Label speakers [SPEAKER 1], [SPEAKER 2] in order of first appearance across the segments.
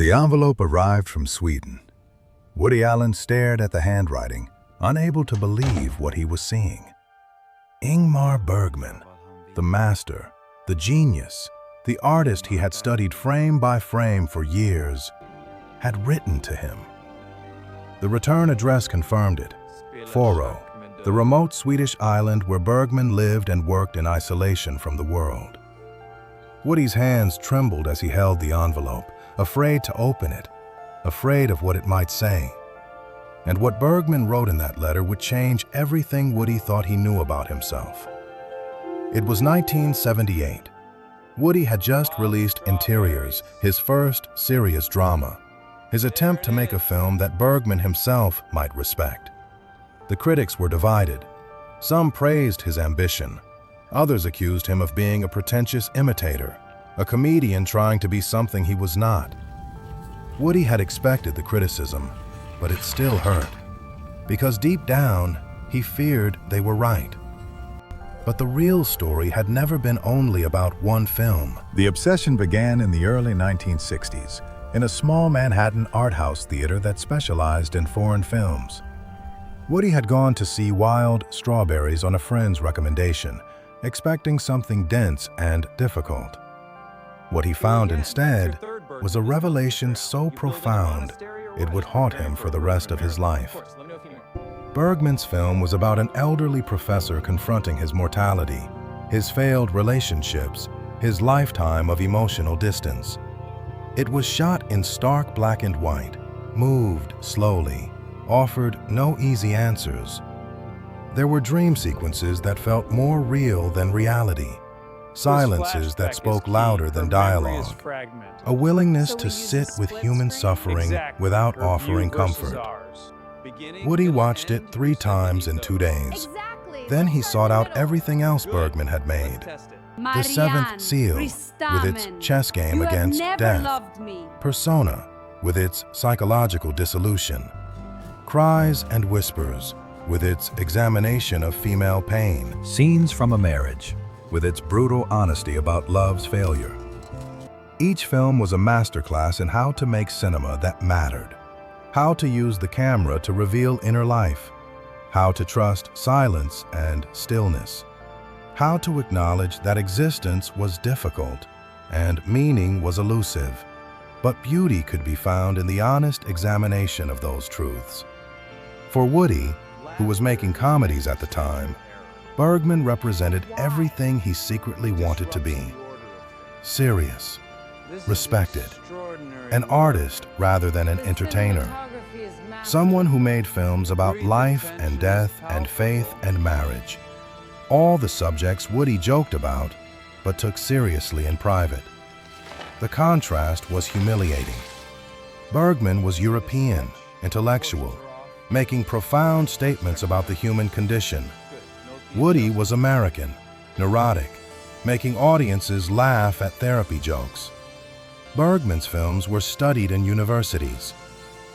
[SPEAKER 1] The envelope arrived from Sweden. Woody Allen stared at the handwriting, unable to believe what he was seeing. Ingmar Bergman, the master, the genius, the artist he had studied frame by frame for years, had written to him. The return address confirmed it. Faro, the remote Swedish island where Bergman lived and worked in isolation from the world. Woody's hands trembled as he held the envelope, afraid to open it, afraid of what it might say. And what Bergman wrote in that letter would change everything Woody thought he knew about himself. It was 1978. Woody had just released Interiors, his first serious drama, his attempt to make a film that Bergman himself might respect. The critics were divided. Some praised his ambition. Others accused him of being a pretentious imitator, a comedian trying to be something he was not. Woody had expected the criticism, but it still hurt, because deep down, he feared they were right. But the real story had never been only about one film. The obsession began in the early 1960s, in a small Manhattan art house theater that specialized in foreign films. Woody had gone to see Wild Strawberries on a friend's recommendation, expecting something dense and difficult. What he found instead was a revelation so profound it would haunt him for the rest of his life. Bergman's film was about an elderly professor confronting his mortality, his failed relationships, his lifetime of emotional distance. It was shot in stark black and white, moved slowly, offered no easy answers. There were dream sequences that felt more real than reality, silences that spoke louder than dialogue, a willingness to sit with human suffering without offering comfort. Woody watched it 3 times in 2 days. Then he sought out everything else Bergman had made. The Seventh Seal, with its chess game against death. Persona, with its psychological dissolution. Cries and Whispers, with its examination of female pain. Scenes from a Marriage, with its brutal honesty about love's failure. Each film was a masterclass in how to make cinema that mattered, how to use the camera to reveal inner life, how to trust silence and stillness, how to acknowledge that existence was difficult and meaning was elusive, but beauty could be found in the honest examination of those truths. For Woody, who was making comedies at the time, Bergman represented everything he secretly wanted to be. Serious, respected, an artist rather than an entertainer. Someone who made films about life and death and faith and marriage. All the subjects Woody joked about, but took seriously in private. The contrast was humiliating. Bergman was European, intellectual, making profound statements about the human condition. Woody was American, neurotic, making audiences laugh at therapy jokes. Bergman's films were studied in universities.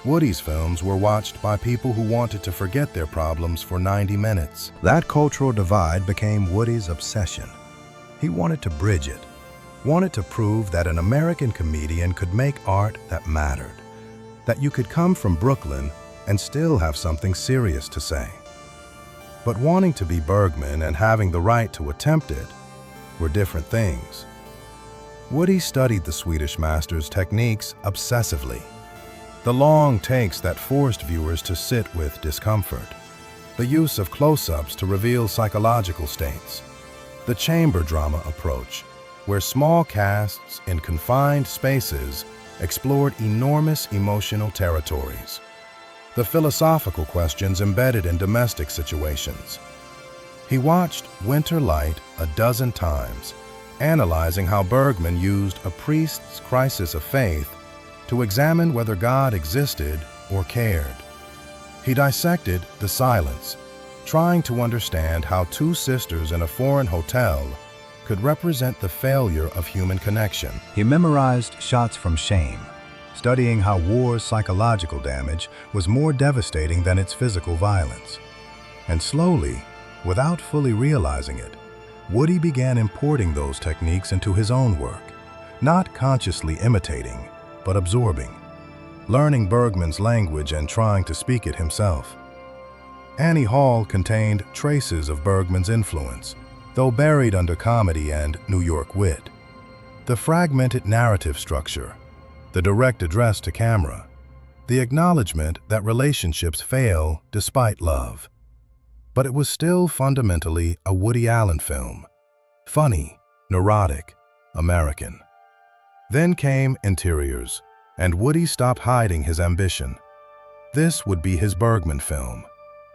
[SPEAKER 1] Woody's films were watched by people who wanted to forget their problems for 90 minutes. That cultural divide became Woody's obsession. He wanted to bridge it, wanted to prove that an American comedian could make art that mattered, that you could come from Brooklyn and still have something serious to say. But wanting to be Bergman and having the right to attempt it were different things. Woody studied the Swedish master's techniques obsessively. The long takes that forced viewers to sit with discomfort. The use of close-ups to reveal psychological states. The chamber drama approach, where small casts in confined spaces explored enormous emotional territories. The philosophical questions embedded in domestic situations. He watched Winter Light a dozen times, analyzing how Bergman used a priest's crisis of faith to examine whether God existed or cared. He dissected The Silence, trying to understand how 2 sisters in a foreign hotel could represent the failure of human connection. He memorized shots from Shame, studying how war's psychological damage was more devastating than its physical violence. And slowly, without fully realizing it, Woody began importing those techniques into his own work, not consciously imitating, but absorbing, learning Bergman's language and trying to speak it himself. Annie Hall contained traces of Bergman's influence, though buried under comedy and New York wit. The fragmented narrative structure, the direct address to camera, the acknowledgement that relationships fail despite love. But it was still fundamentally a Woody Allen film. Funny, neurotic, American. Then came Interiors, and Woody stopped hiding his ambition. This would be his Bergman film.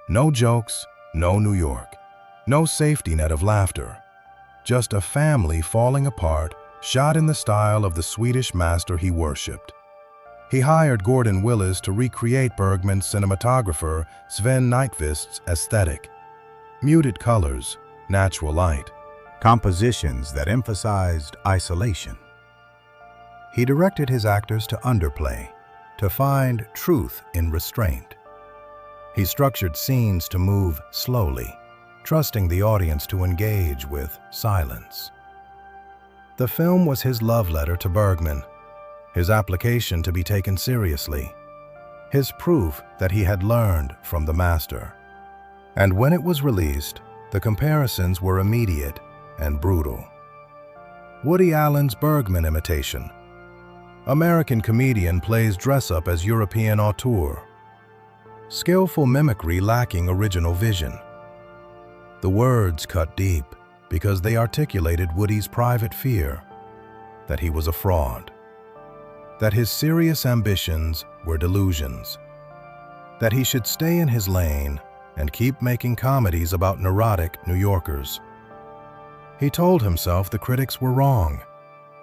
[SPEAKER 1] No jokes, no New York, no safety net of laughter. Just a family falling apart, shot in the style of the Swedish master he worshipped. He hired Gordon Willis to recreate Bergman's cinematographer Sven Nykvist's aesthetic. Muted colors, natural light, compositions that emphasized isolation. He directed his actors to underplay, to find truth in restraint. He structured scenes to move slowly, trusting the audience to engage with silence. The film was his love letter to Bergman, his application to be taken seriously, his proof that he had learned from the master. And when it was released, the comparisons were immediate and brutal. Woody Allen's Bergman imitation. American comedian plays dress-up as European auteur. Skillful mimicry lacking original vision. The words cut deep because they articulated Woody's private fear that he was a fraud, that his serious ambitions were delusions, that he should stay in his lane and keep making comedies about neurotic New Yorkers. He told himself the critics were wrong,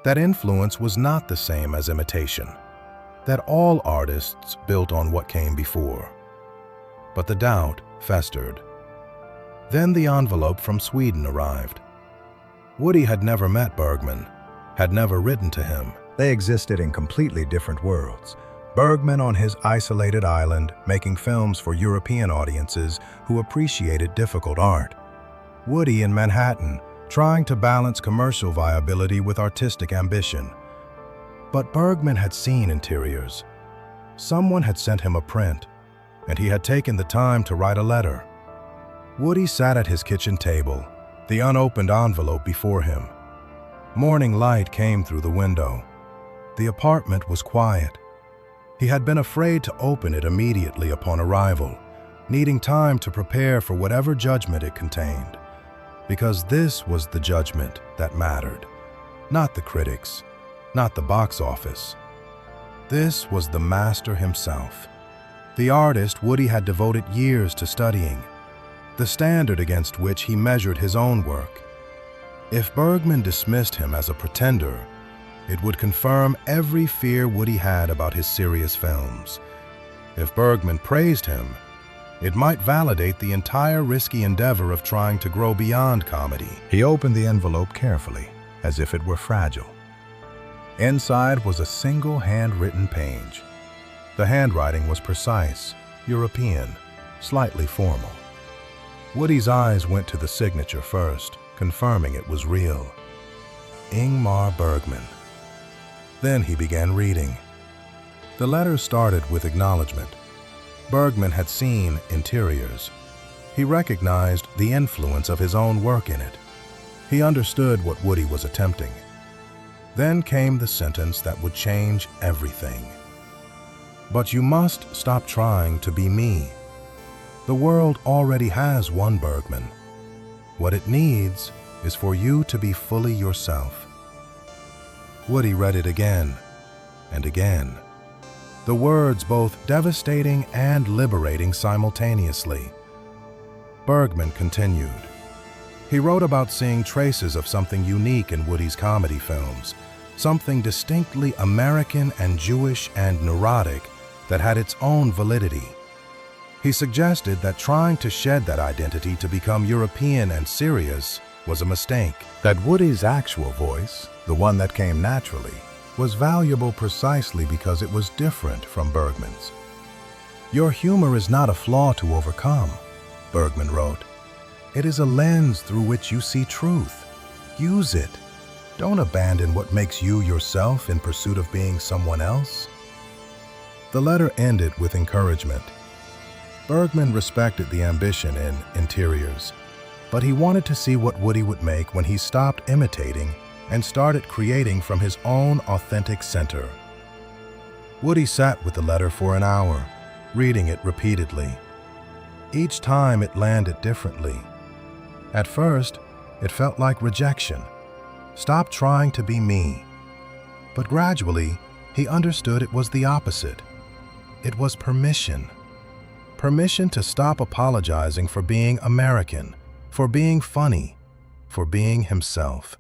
[SPEAKER 1] that influence was not the same as imitation, that all artists built on what came before. But the doubt festered. Then the envelope from Sweden arrived. Woody had never met Bergman, had never written to him. They existed in completely different worlds. Bergman on his isolated island, making films for European audiences who appreciated difficult art. Woody in Manhattan, trying to balance commercial viability with artistic ambition. But Bergman had seen Interiors. Someone had sent him a print, and he had taken the time to write a letter. Woody sat at his kitchen table, the unopened envelope before him. Morning light came through the window. The apartment was quiet. He had been afraid to open it immediately upon arrival, needing time to prepare for whatever judgment it contained. Because this was the judgment that mattered, not the critics, not the box office. This was the master himself, the artist Woody had devoted years to studying, the standard against which he measured his own work. If Bergman dismissed him as a pretender, it would confirm every fear Woody had about his serious films. If Bergman praised him, it might validate the entire risky endeavor of trying to grow beyond comedy. He opened the envelope carefully, as if it were fragile. Inside was a single handwritten page. The handwriting was precise, European, slightly formal. Woody's eyes went to the signature first, confirming it was real. Ingmar Bergman. Then he began reading. The letter started with acknowledgement. Bergman had seen Interiors. He recognized the influence of his own work in it. He understood what Woody was attempting. Then came the sentence that would change everything. But you must stop trying to be me. The world already has one Bergman. What it needs is for you to be fully yourself. Woody read it again and again. The words both devastating and liberating simultaneously. Bergman continued. He wrote about seeing traces of something unique in Woody's comedy films, something distinctly American and Jewish and neurotic that had its own validity. He suggested that trying to shed that identity to become European and serious was a mistake. That Woody's actual voice, the one that came naturally, was valuable precisely because it was different from Bergman's. Your humor is not a flaw to overcome, Bergman wrote. It is a lens through which you see truth. Use it. Don't abandon what makes you yourself in pursuit of being someone else. The letter ended with encouragement. Bergman respected the ambition in interiors, but he wanted to see what Woody would make when he stopped imitating and started creating from his own authentic center. Woody sat with the letter for an hour, reading it repeatedly. Each time it landed differently. At first, it felt like rejection. Stop trying to be me. But gradually, he understood it was the opposite. It was permission. Permission to stop apologizing for being American, for being funny, for being himself.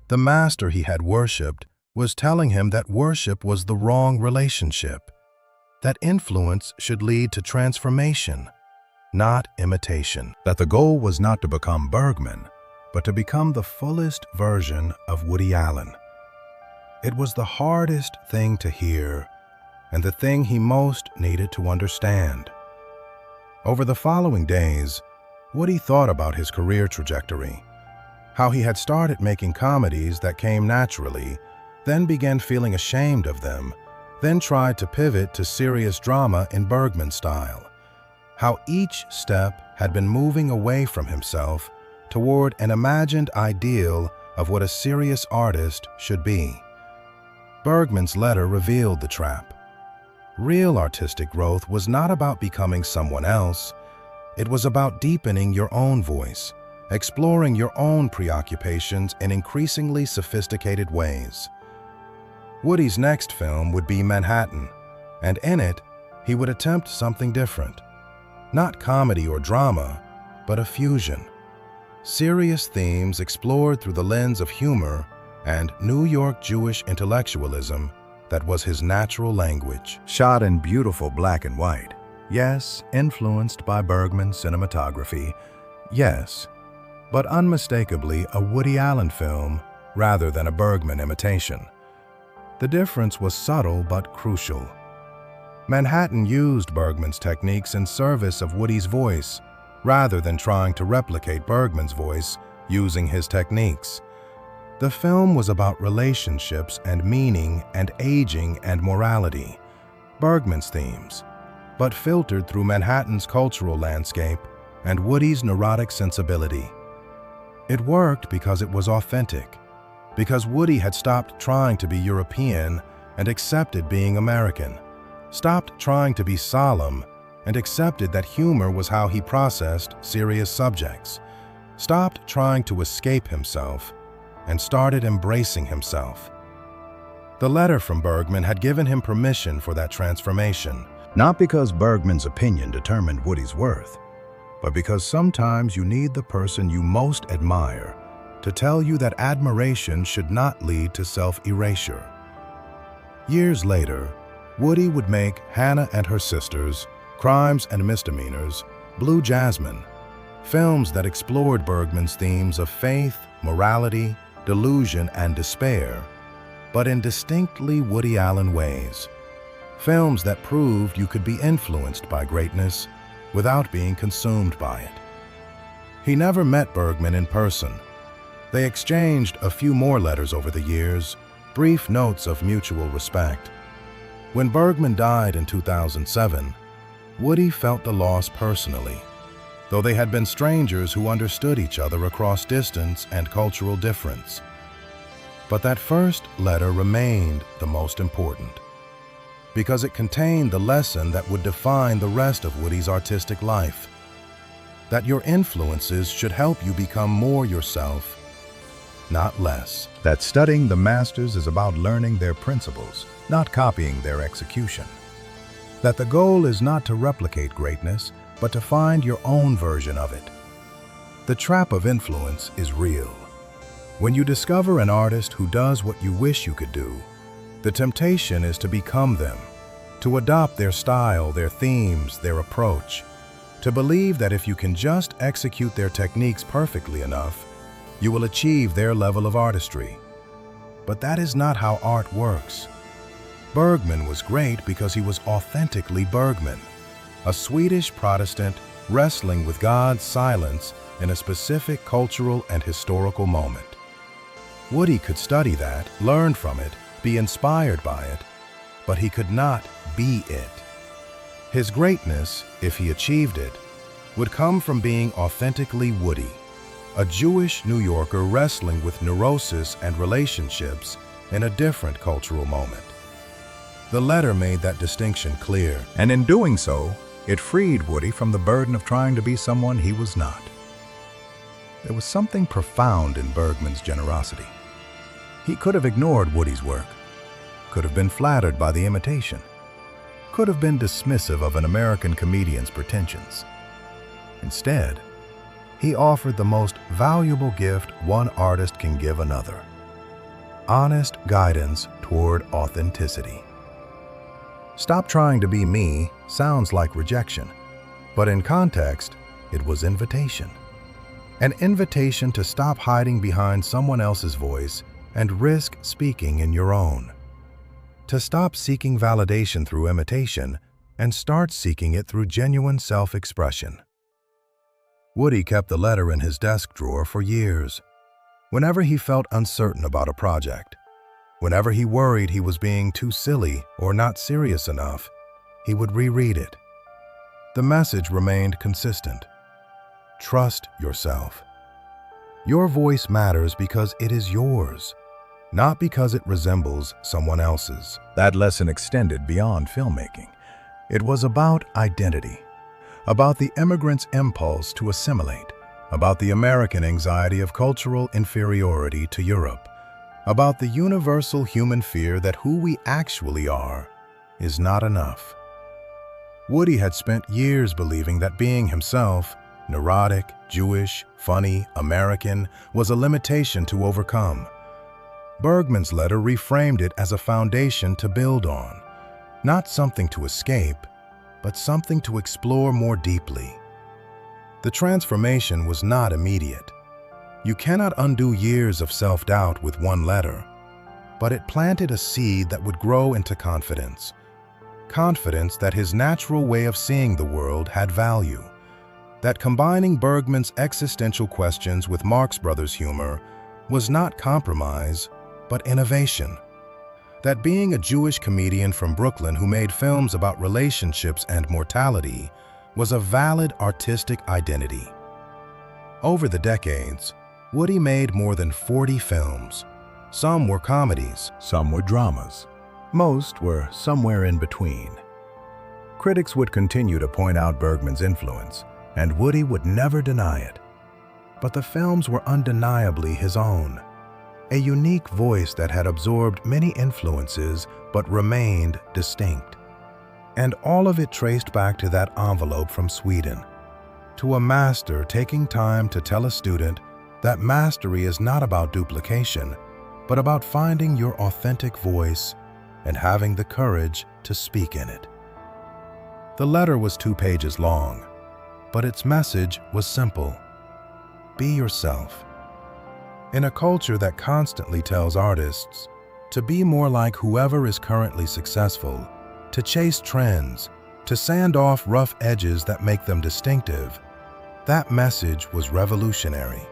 [SPEAKER 1] The master he had worshipped was telling him that worship was the wrong relationship, that influence should lead to transformation, not imitation, that the goal was not to become Bergman, but to become the fullest version of Woody Allen. It was the hardest thing to hear, and the thing he most needed to understand. Over the following days, Woody thought about his career trajectory, how he had started making comedies that came naturally, then began feeling ashamed of them, then tried to pivot to serious drama in Bergman-style, how each step had been moving away from himself toward an imagined ideal of what a serious artist should be. Bergman's letter revealed the trap. Real artistic growth was not about becoming someone else. It was about deepening your own voice, exploring your own preoccupations in increasingly sophisticated ways. Woody's next film would be Manhattan, and in it, he would attempt something different. Not comedy or drama, but a fusion. Serious themes explored through the lens of humor and New York Jewish intellectualism that was his natural language. Shot in beautiful black and white. Yes, influenced by Bergman's cinematography. Yes, but unmistakably a Woody Allen film rather than a Bergman imitation. The difference was subtle but crucial. Manhattan used Bergman's techniques in service of Woody's voice, rather than trying to replicate Bergman's voice using his techniques. The film was about relationships and meaning and aging and morality, Bergman's themes, but filtered through Manhattan's cultural landscape and Woody's neurotic sensibility. It worked because it was authentic, because Woody had stopped trying to be European and accepted being American, stopped trying to be solemn and accepted that humor was how he processed serious subjects, stopped trying to escape himself, and started embracing himself. The letter from Bergman had given him permission for that transformation, not because Bergman's opinion determined Woody's worth, but because sometimes you need the person you most admire to tell you that admiration should not lead to self-erasure. Years later, Woody would make Hannah and Her Sisters, Crimes and Misdemeanors, Blue Jasmine, films that explored Bergman's themes of faith, morality, delusion, and despair, but in distinctly Woody Allen ways. Films that proved you could be influenced by greatness without being consumed by it. He never met Bergman in person. They exchanged a few more letters over the years, brief notes of mutual respect. When Bergman died in 2007, Woody felt the loss personally, though they had been strangers who understood each other across distance and cultural difference. But that first letter remained the most important, because it contained the lesson that would define the rest of Woody's artistic life, that your influences should help you become more yourself, not less. That studying the masters is about learning their principles, not copying their execution. That the goal is not to replicate greatness, but to find your own version of it. The trap of influence is real. When you discover an artist who does what you wish you could do, the temptation is to become them, to adopt their style, their themes, their approach, to believe that if you can just execute their techniques perfectly enough, you will achieve their level of artistry. But that is not how art works. Bergman was great because he was authentically Bergman, a Swedish Protestant wrestling with God's silence in a specific cultural and historical moment. Woody could study that, learn from it, be inspired by it, but he could not be it. His greatness, if he achieved it, would come from being authentically Woody, a Jewish New Yorker wrestling with neurosis and relationships in a different cultural moment. The letter made that distinction clear, and in doing so, it freed Woody from the burden of trying to be someone he was not. There was something profound in Bergman's generosity. He could have ignored Woody's work, could have been flattered by the imitation, could have been dismissive of an American comedian's pretensions. Instead, he offered the most valuable gift one artist can give another: honest guidance toward authenticity. Stop trying to be me sounds like rejection, but in context, it was invitation. An invitation to stop hiding behind someone else's voice and risk speaking in your own. To stop seeking validation through imitation and start seeking it through genuine self-expression. Woody kept the letter in his desk drawer for years. Whenever he felt uncertain about a project, whenever he worried he was being too silly or not serious enough, he would reread it. The message remained consistent. Trust yourself. Your voice matters because it is yours, not because it resembles someone else's. That lesson extended beyond filmmaking. It was about identity, about the immigrant's impulse to assimilate, about the American anxiety of cultural inferiority to Europe, about the universal human fear that who we actually are is not enough. Woody had spent years believing that being himself, neurotic, Jewish, funny, American, was a limitation to overcome. Bergman's letter reframed it as a foundation to build on, not something to escape, but something to explore more deeply. The transformation was not immediate. You cannot undo years of self-doubt with one letter, but it planted a seed that would grow into confidence. Confidence that his natural way of seeing the world had value, that combining Bergman's existential questions with Marx Brothers humor was not compromise, but innovation. That being a Jewish comedian from Brooklyn who made films about relationships and mortality was a valid artistic identity. Over the decades, Woody made more than 40 films. Some were comedies, some were dramas. Most were somewhere in between. Critics would continue to point out Bergman's influence, and Woody would never deny it. But the films were undeniably his own. A unique voice that had absorbed many influences but remained distinct. And all of it traced back to that envelope from Sweden, to a master taking time to tell a student that mastery is not about duplication, but about finding your authentic voice and having the courage to speak in it. The letter was 2 pages long, but its message was simple. Be yourself. In a culture that constantly tells artists to be more like whoever is currently successful, to chase trends, to sand off rough edges that make them distinctive, that message was revolutionary.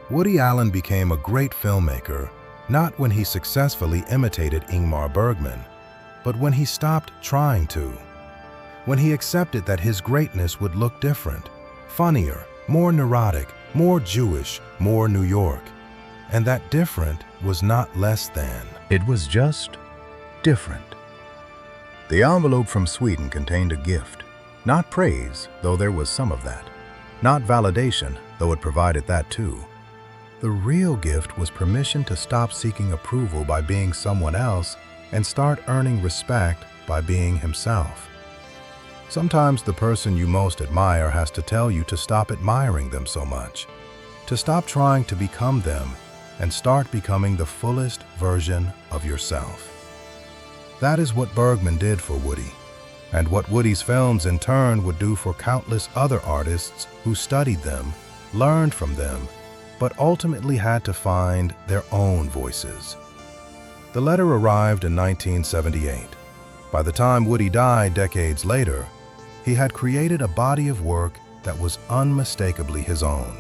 [SPEAKER 1] Woody Allen became a great filmmaker not when he successfully imitated Ingmar Bergman, but when he stopped trying to. When he accepted that his greatness would look different, funnier, more neurotic, more Jewish, more New York, and that different was not less than. It was just different. The envelope from Sweden contained a gift, not praise, though there was some of that, not validation, though it provided that too. The real gift was permission to stop seeking approval by being someone else and start earning respect by being himself. Sometimes the person you most admire has to tell you to stop admiring them so much, to stop trying to become them and start becoming the fullest version of yourself. That is what Bergman did for Woody, and what Woody's films in turn would do for countless other artists who studied them, learned from them, but ultimately had to find their own voices. The letter arrived in 1978. By the time Woody died decades later, he had created a body of work that was unmistakably his own.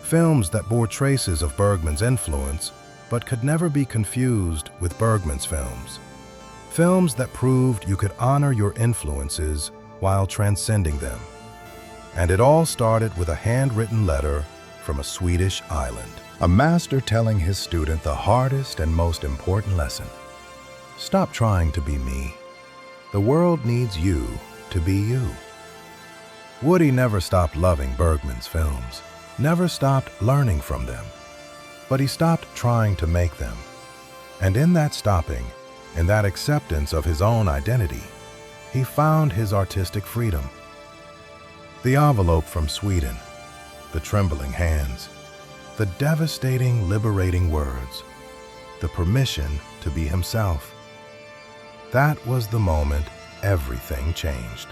[SPEAKER 1] Films that bore traces of Bergman's influence, but could never be confused with Bergman's films. Films that proved you could honor your influences while transcending them. And it all started with a handwritten letter from a Swedish island. A master telling his student the hardest and most important lesson. Stop trying to be me. The world needs you to be you. Woody never stopped loving Bergman's films, never stopped learning from them, but he stopped trying to make them. And in that stopping, in that acceptance of his own identity, he found his artistic freedom. The envelope from Sweden, the trembling hands, the devastating, liberating words, the permission to be himself. That was the moment everything changed.